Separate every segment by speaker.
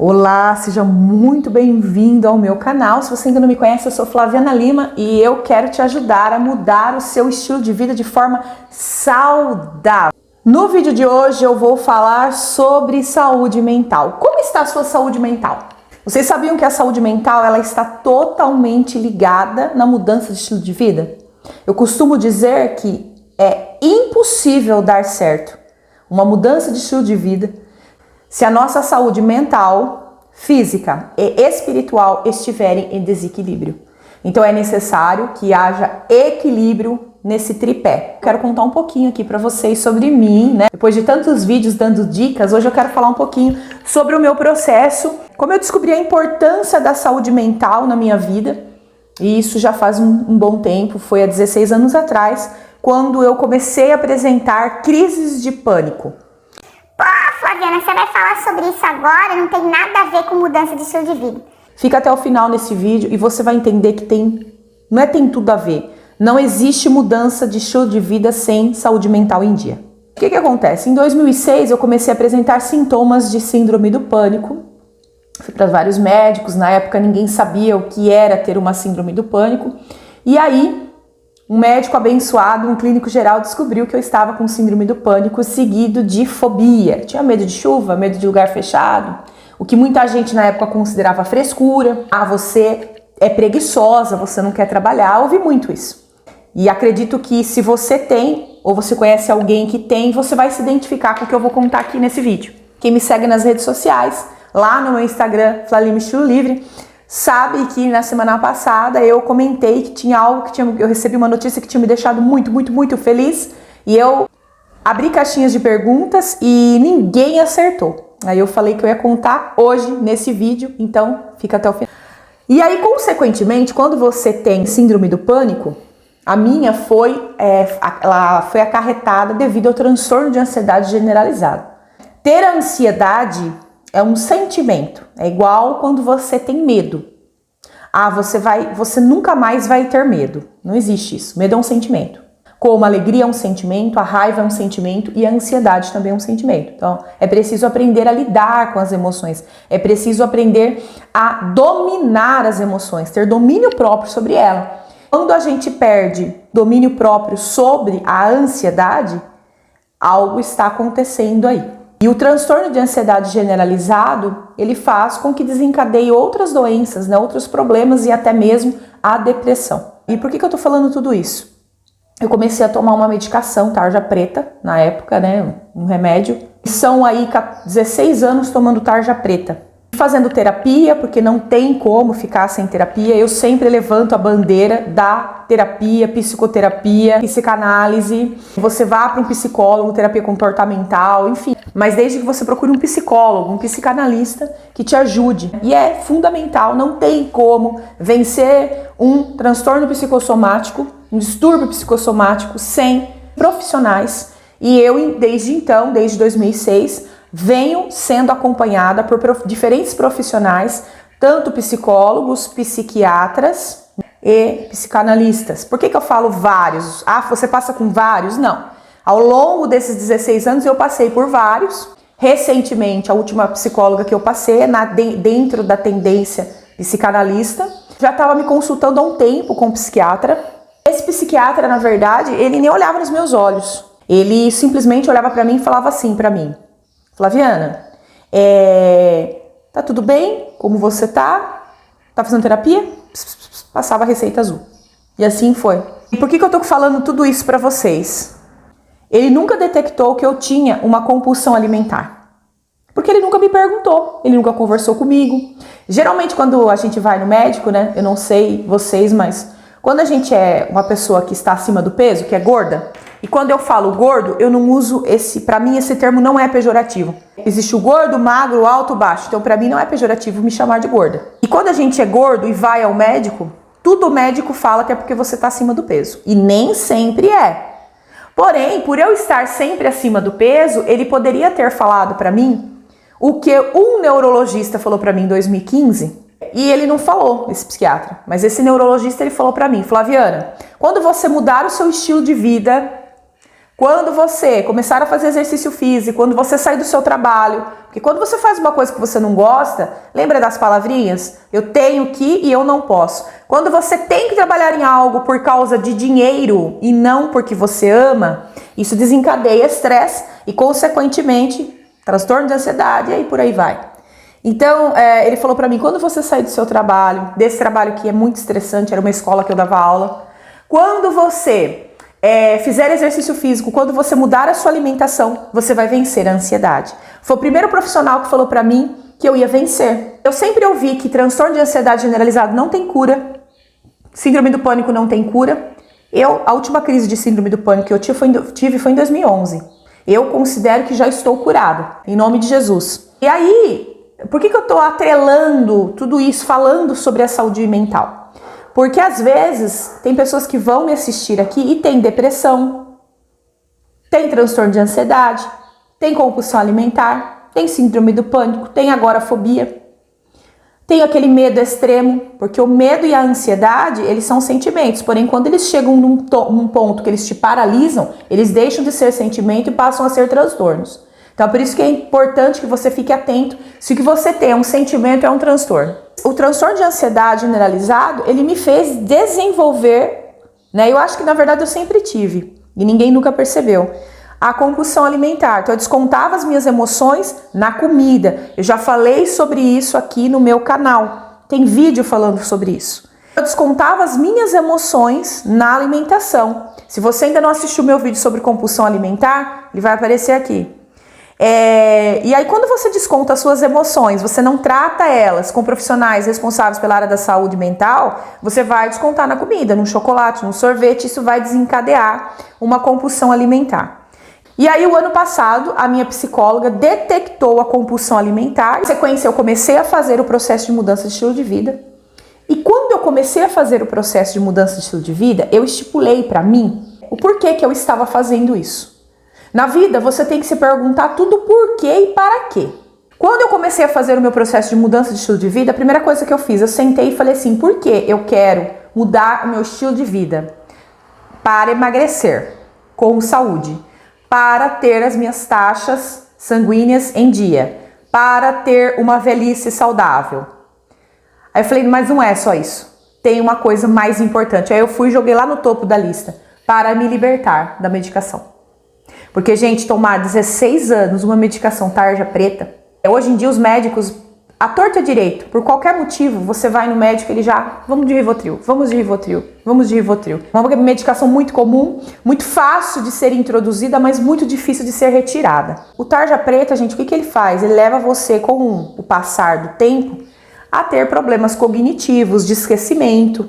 Speaker 1: Olá, seja muito bem-vindo ao meu canal. Se você ainda não me conhece, eu sou Flaviana Lima e eu quero te ajudar a mudar o seu estilo de vida de forma saudável. No vídeo de hoje eu vou falar sobre saúde mental. Como está a sua saúde mental? Vocês sabiam que a saúde mental ela está totalmente ligada na mudança de estilo de vida? Eu costumo dizer que é impossível dar certo uma mudança de estilo de vida se a nossa saúde mental, física e espiritual estiverem em desequilíbrio. Então é necessário que haja equilíbrio nesse tripé. Quero contar um pouquinho aqui para vocês sobre mim, né? Depois de tantos vídeos dando dicas, hoje eu quero falar um pouquinho sobre o meu processo, como eu descobri a importância da saúde mental na minha vida. E isso já faz um bom tempo, foi há 16 anos atrás, quando eu comecei a apresentar crises de pânico.
Speaker 2: Pô, Flaviana, você vai falar sobre isso agora? Não tem nada a ver com mudança de estilo de vida.
Speaker 1: Fica até o final nesse vídeo e você vai entender que tem tudo a ver. Não existe mudança de estilo de vida sem saúde mental em dia. O que acontece? Em 2006 eu comecei a apresentar sintomas de síndrome do pânico. Fui para vários médicos, na época ninguém sabia o que era ter uma síndrome do pânico. E aí, um médico abençoado, um clínico geral, descobriu que eu estava com síndrome do pânico seguido de fobia. Tinha medo de chuva, medo de lugar fechado, o que muita gente na época considerava frescura. Ah, você é preguiçosa, você não quer trabalhar. Ouvi muito isso. E acredito que se você tem, ou você conhece alguém que tem, você vai se identificar com o que eu vou contar aqui nesse vídeo. Quem me segue nas redes sociais, lá no meu Instagram, Flalima Estilo Livre, sabe que na semana passada eu comentei que tinha algo eu recebi uma notícia que tinha me deixado muito feliz e eu abri caixinhas de perguntas e ninguém acertou. Aí eu falei que eu ia contar hoje nesse vídeo, então fica até o final. E aí, consequentemente, quando você tem síndrome do pânico, a minha ela foi acarretada devido ao transtorno de ansiedade generalizado. Ter ansiedade é um sentimento, é igual quando você tem medo. Ah, você nunca mais vai ter medo. Não existe isso. Medo é um sentimento. Como a alegria é um sentimento, a raiva é um sentimento e a ansiedade também é um sentimento. Então, é preciso aprender a lidar com as emoções. É preciso aprender a dominar as emoções, ter domínio próprio sobre ela. Quando a gente perde domínio próprio sobre a ansiedade, algo está acontecendo aí. E o transtorno de ansiedade generalizado, ele faz com que desencadeie outras doenças, né, outros problemas e até mesmo a depressão. E por que eu tô falando tudo isso? Eu comecei a tomar uma medicação, tarja preta, na época, né, um remédio. E são aí 16 anos tomando tarja preta. Fazendo terapia, porque não tem como ficar sem terapia. Eu sempre levanto a bandeira da terapia, psicoterapia, psicanálise. Você vá para um psicólogo, terapia comportamental, enfim. Mas desde que você procure um psicólogo, um psicanalista que te ajude. E é fundamental, não tem como vencer um transtorno psicossomático, um distúrbio psicossomático sem profissionais. E eu, desde 2006, venho sendo acompanhada por diferentes profissionais, tanto psicólogos, psiquiatras e psicanalistas. Por que eu falo vários? Ah, você passa com vários? Não. Ao longo desses 16 anos eu passei por vários. Recentemente, a última psicóloga que eu passei dentro da tendência psicanalista. Já estava me consultando há um tempo com um psiquiatra. Esse psiquiatra, na verdade, ele nem olhava nos meus olhos. Ele simplesmente olhava para mim e falava assim para mim: Flaviana, tá tudo bem? Como você tá? Tá fazendo terapia? Passava a receita azul. E assim foi. E por que eu tô falando tudo isso pra vocês? Ele nunca detectou que eu tinha uma compulsão alimentar. Porque ele nunca me perguntou, ele nunca conversou comigo. Geralmente quando a gente vai no médico, né? Eu não sei vocês, mas quando a gente é uma pessoa que está acima do peso, que é gorda, e quando eu falo gordo, eu não uso pra mim esse termo não é pejorativo. Existe o gordo, magro, alto, baixo. Então pra mim não é pejorativo me chamar de gorda. E quando a gente é gordo e vai ao médico, tudo o médico fala que é porque você tá acima do peso. E nem sempre é. Porém, por eu estar sempre acima do peso, ele poderia ter falado pra mim o que um neurologista falou pra mim em 2015. E ele não falou, esse psiquiatra. Mas esse neurologista, ele falou pra mim: Flaviana, quando você mudar o seu estilo de vida, Quando você começar a fazer exercício físico, quando você sair do seu trabalho, porque quando você faz uma coisa que você não gosta, lembra das palavrinhas? Eu tenho que e eu não posso. Quando você tem que trabalhar em algo por causa de dinheiro e não porque você ama, isso desencadeia estresse e, consequentemente, transtorno de ansiedade e aí por aí vai. Então, ele falou pra mim, quando você sair do seu trabalho, desse trabalho que é muito estressante, era uma escola que eu dava aula, quando você fizer exercício físico, quando você mudar a sua alimentação, você vai vencer a ansiedade. Foi o primeiro profissional que falou pra mim que eu ia vencer. Eu sempre ouvi que transtorno de ansiedade generalizado não tem cura, síndrome do pânico não tem cura. A última crise de síndrome do pânico que eu tive foi em 2011. Eu considero que já estou curada, em nome de Jesus. E aí, por que eu tô atrelando tudo isso, falando sobre a saúde mental? Porque às vezes tem pessoas que vão me assistir aqui e tem depressão, tem transtorno de ansiedade, tem compulsão alimentar, tem síndrome do pânico, tem agorafobia, tem aquele medo extremo, porque o medo e a ansiedade, eles são sentimentos, porém quando eles chegam num ponto que eles te paralisam, eles deixam de ser sentimento e passam a ser transtornos. Então, por isso que é importante que você fique atento se o que você tem é um sentimento, é um transtorno. O transtorno de ansiedade generalizado, ele me fez desenvolver, né? Eu acho que, na verdade, eu sempre tive, e ninguém nunca percebeu, a compulsão alimentar. Então, eu descontava as minhas emoções na comida. Eu já falei sobre isso aqui no meu canal. Tem vídeo falando sobre isso. Eu descontava as minhas emoções na alimentação. Se você ainda não assistiu meu vídeo sobre compulsão alimentar, ele vai aparecer aqui. E aí quando você desconta as suas emoções, você não trata elas com profissionais responsáveis pela área da saúde mental, você vai descontar na comida, no chocolate, no sorvete, isso vai desencadear uma compulsão alimentar. E aí o ano passado, a minha psicóloga detectou a compulsão alimentar. Na sequência, eu comecei a fazer o processo de mudança de estilo de vida. E quando eu comecei a fazer o processo de mudança de estilo de vida, eu estipulei para mim o porquê que eu estava fazendo isso. Na vida, você tem que se perguntar tudo por quê e para quê. Quando eu comecei a fazer o meu processo de mudança de estilo de vida, a primeira coisa que eu fiz, eu sentei e falei assim, por que eu quero mudar o meu estilo de vida? Para emagrecer, com saúde, para ter as minhas taxas sanguíneas em dia, para ter uma velhice saudável. Aí eu falei, mas não é só isso, tem uma coisa mais importante. Aí eu fui e joguei lá no topo da lista, para me libertar da medicação. Porque, gente, tomar 16 anos uma medicação tarja preta, hoje em dia os médicos, à torta e à direito, por qualquer motivo, você vai no médico, ele já, vamos de Rivotril, vamos de Rivotril, vamos de Rivotril. Uma medicação muito comum, muito fácil de ser introduzida, mas muito difícil de ser retirada. O tarja preta, gente, o que ele faz? Ele leva você, com o passar do tempo, a ter problemas cognitivos, de esquecimento,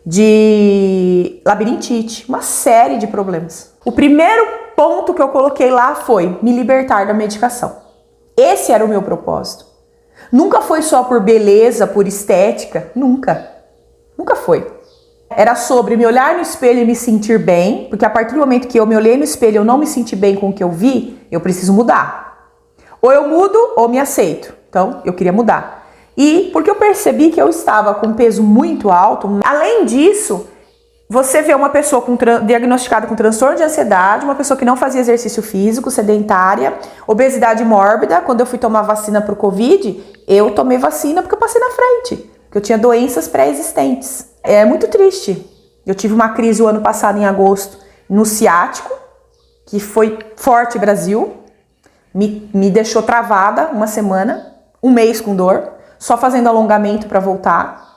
Speaker 1: de labirintite, uma série de problemas. O primeiro ponto que eu coloquei lá foi me libertar da medicação. Esse era o meu propósito. Nunca foi só por beleza, por estética, nunca. Nunca foi. Era sobre me olhar no espelho e me sentir bem, porque a partir do momento que eu me olhei no espelho e eu não me senti bem com o que eu vi, eu preciso mudar. Ou eu mudo ou me aceito. Então, eu queria mudar. E porque eu percebi que eu estava com um peso muito alto, além disso, você vê uma pessoa diagnosticada com transtorno de ansiedade, uma pessoa que não fazia exercício físico, sedentária, obesidade mórbida. Quando eu fui tomar vacina para o Covid, eu tomei vacina porque eu passei na frente, porque eu tinha doenças pré-existentes. É muito triste. Eu tive uma crise o ano passado, em agosto, no ciático, que foi forte Brasil, me deixou travada uma semana, um mês com dor, só fazendo alongamento para voltar.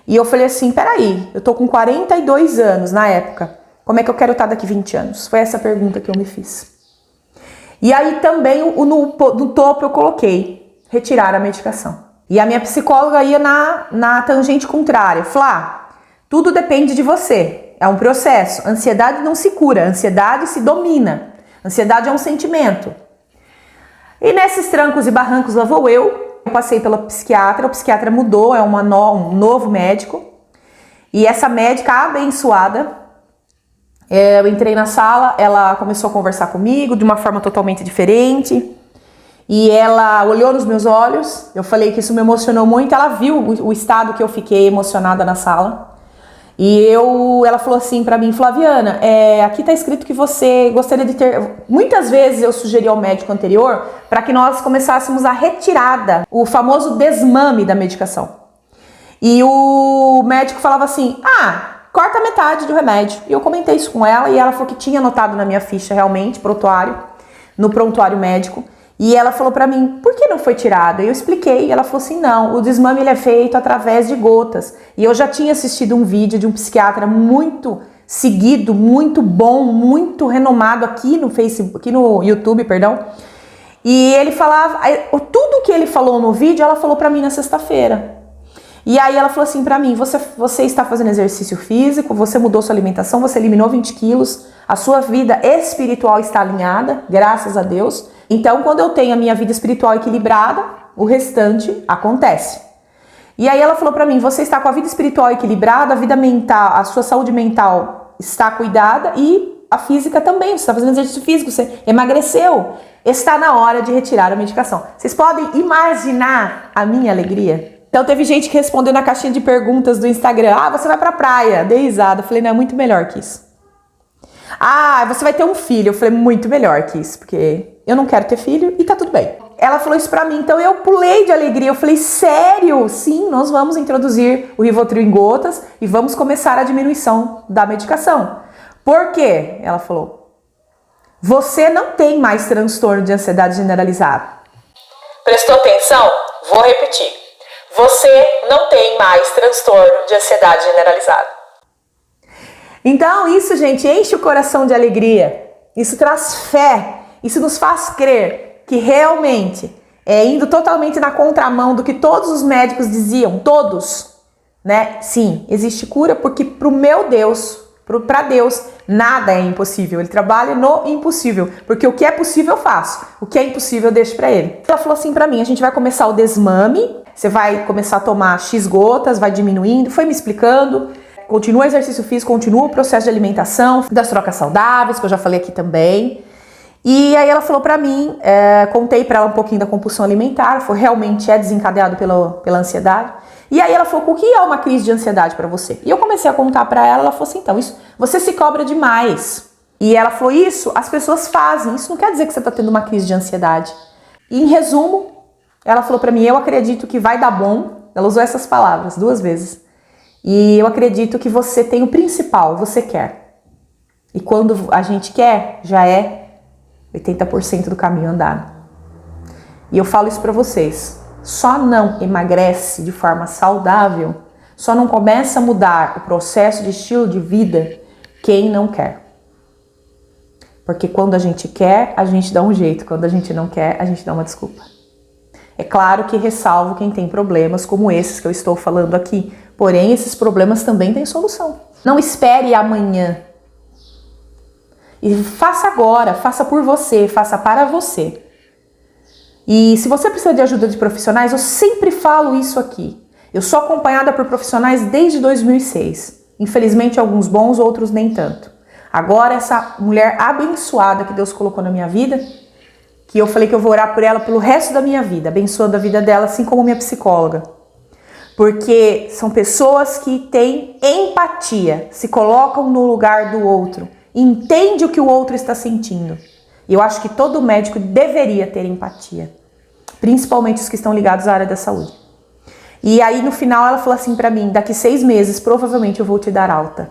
Speaker 1: E eu falei assim, peraí, eu tô com 42 anos na época, como é que eu quero estar daqui 20 anos? Foi essa a pergunta que eu me fiz. E aí também no topo eu coloquei, retirar a medicação. E a minha psicóloga ia na tangente contrária, Flá, tudo depende de você, é um processo, ansiedade não se cura, ansiedade se domina, ansiedade é um sentimento. E nesses trancos e barrancos lá vou eu passei pela psiquiatra, o psiquiatra mudou, é um novo médico. E essa médica abençoada, eu entrei na sala, ela começou a conversar comigo de uma forma totalmente diferente. E ela olhou nos meus olhos, eu falei que isso me emocionou muito, ela viu o estado que eu fiquei emocionada na sala. ela falou assim pra mim, Flaviana, aqui tá escrito que você gostaria de ter... Muitas vezes eu sugeri ao médico anterior para que nós começássemos a retirada, o famoso desmame da medicação. E o médico falava assim, corta metade do remédio. E eu comentei isso com ela e ela falou que tinha anotado na minha ficha realmente, no prontuário médico. E ela falou pra mim, por que não foi tirado? Eu expliquei, e ela falou assim, não, o desmame ele é feito através de gotas. E eu já tinha assistido um vídeo de um psiquiatra muito seguido, muito bom, muito renomado aqui no YouTube, perdão. E ele falava, tudo que ele falou no vídeo, ela falou pra mim na sexta-feira. E aí ela falou assim pra mim, você está fazendo exercício físico, você mudou sua alimentação, você eliminou 20 quilos, a sua vida espiritual está alinhada, graças a Deus. Então, quando eu tenho a minha vida espiritual equilibrada, o restante acontece. E aí ela falou pra mim, você está com a vida espiritual equilibrada, a vida mental, a sua saúde mental está cuidada e a física também. Você está fazendo exercício físico, você emagreceu. Está na hora de retirar a medicação. Vocês podem imaginar a minha alegria? Então teve gente que respondeu na caixinha de perguntas do Instagram, você vai pra praia, dei risada. Eu falei, não, é muito melhor que isso. Você vai ter um filho. Eu falei, muito melhor que isso, porque eu não quero ter filho e tá tudo bem. Ela falou isso pra mim, então eu pulei de alegria. Eu falei, sério? Sim, nós vamos introduzir o Rivotril em gotas e vamos começar a diminuição da medicação. Por quê? Ela falou, você não tem mais transtorno de ansiedade generalizada. Prestou atenção? Vou repetir. Você não tem mais transtorno de ansiedade generalizada. Então isso, gente, enche o coração de alegria. Isso traz fé. Isso nos faz crer que realmente, indo totalmente na contramão do que todos os médicos diziam, todos, né? Sim, existe cura porque pro meu Deus, para Deus, nada é impossível. Ele trabalha no impossível, porque o que é possível eu faço, o que é impossível eu deixo para ele. Ela falou assim para mim, a gente vai começar o desmame, você vai começar a tomar X gotas, vai diminuindo, foi me explicando. Continua o exercício físico, continua o processo de alimentação, das trocas saudáveis, que eu já falei aqui também. E aí ela falou pra mim, contei pra ela um pouquinho da compulsão alimentar, realmente é desencadeado pela ansiedade. E aí ela falou, o que é uma crise de ansiedade pra você? E eu comecei a contar pra ela falou assim, então, isso, você se cobra demais. E ela falou, isso as pessoas fazem, isso não quer dizer que você tá tendo uma crise de ansiedade. E em resumo, ela falou pra mim, eu acredito que vai dar bom, ela usou essas palavras 2 vezes. E eu acredito que você tem o principal, você quer. E quando a gente quer, já é 80% do caminho andado. E eu falo isso pra vocês. Só não emagrece de forma saudável, só não começa a mudar o processo de estilo de vida quem não quer. Porque quando a gente quer, a gente dá um jeito. Quando a gente não quer, a gente dá uma desculpa. É claro que ressalvo quem tem problemas como esses que eu estou falando aqui. Porém, esses problemas também têm solução. Não espere amanhã. E faça agora, faça por você, faça para você. E se você precisa de ajuda de profissionais, eu sempre falo isso aqui. Eu sou acompanhada por profissionais desde 2006. Infelizmente, alguns bons, outros nem tanto. Agora, essa mulher abençoada que Deus colocou na minha vida, que eu falei que eu vou orar por ela pelo resto da minha vida, abençoando a vida dela, assim como minha psicóloga. Porque são pessoas que têm empatia, se colocam no lugar do outro, entende o que o outro está sentindo. E eu acho que todo médico deveria ter empatia, principalmente os que estão ligados à área da saúde. E aí no final ela falou assim pra mim, daqui 6 meses provavelmente eu vou te dar alta.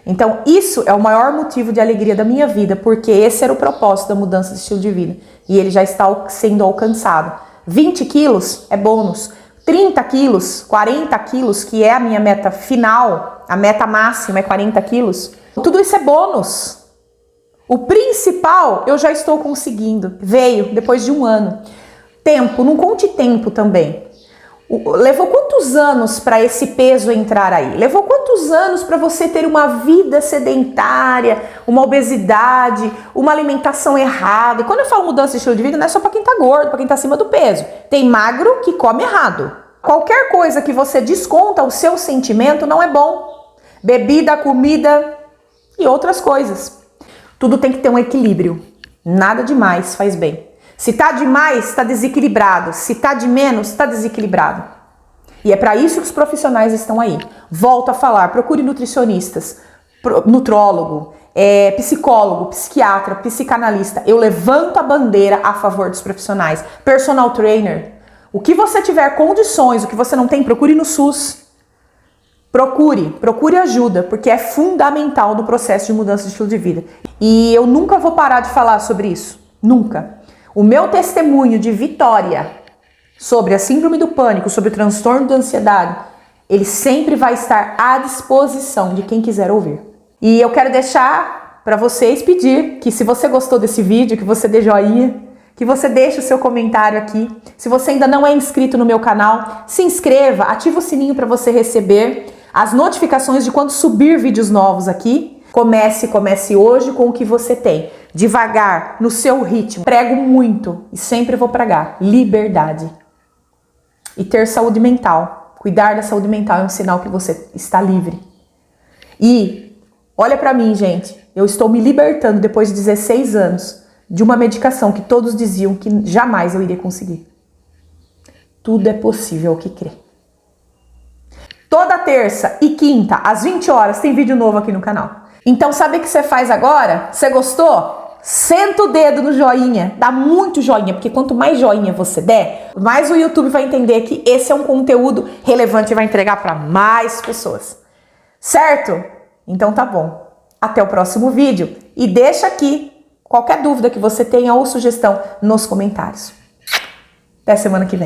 Speaker 1: Então isso é o maior motivo de alegria da minha vida, porque esse era o propósito da mudança de estilo de vida. E ele já está sendo alcançado. 20 quilos é bônus. 30 quilos, 40 quilos, que é a minha meta final, a meta máxima é 40 quilos. Tudo isso é bônus. O principal eu já estou conseguindo. Veio depois de 1 ano. Tempo, não conte tempo também. Levou quantos anos para esse peso entrar aí? Levou quantos anos para você ter uma vida sedentária, uma obesidade, uma alimentação errada? E quando eu falo mudança de estilo de vida, não é só para quem tá gordo, para quem tá acima do peso. Tem magro que come errado. Qualquer coisa que você desconta o seu sentimento não é bom. Bebida, comida e outras coisas. Tudo tem que ter um equilíbrio. Nada demais faz bem. Se tá demais, tá desequilibrado. Se tá de menos, tá desequilibrado. E é para isso que os profissionais estão aí. Volto a falar, procure nutricionistas, nutrólogo, psicólogo, psiquiatra, psicanalista. Eu levanto a bandeira a favor dos profissionais. Personal trainer. O que você tiver condições, o que você não tem, procure no SUS. Procure ajuda, porque é fundamental no processo de mudança de estilo de vida. E eu nunca vou parar de falar sobre isso. Nunca. O meu testemunho de vitória sobre a síndrome do pânico, sobre o transtorno da ansiedade, ele sempre vai estar à disposição de quem quiser ouvir. E eu quero deixar para vocês pedir que, se você gostou desse vídeo, que você dê joinha, que você deixe o seu comentário aqui. Se você ainda não é inscrito no meu canal, se inscreva, ativa o sininho para você receber as notificações de quando subir vídeos novos aqui. Comece hoje com o que você tem. Devagar, no seu ritmo. Prego muito e sempre vou pregar. Liberdade. E ter saúde mental. Cuidar da saúde mental é um sinal que você está livre. E olha pra mim, gente. Eu estou me libertando depois de 16 anos de uma medicação que todos diziam que jamais eu iria conseguir. Tudo é possível ao que crê. Toda terça e quinta, às 20 horas, tem vídeo novo aqui no canal. Então, sabe o que você faz agora? Você gostou? Senta o dedo no joinha, dá muito joinha, porque quanto mais joinha você der, mais o YouTube vai entender que esse é um conteúdo relevante e vai entregar para mais pessoas. Certo? Então tá bom. Até o próximo vídeo. E deixa aqui qualquer dúvida que você tenha ou sugestão nos comentários. Até semana que vem.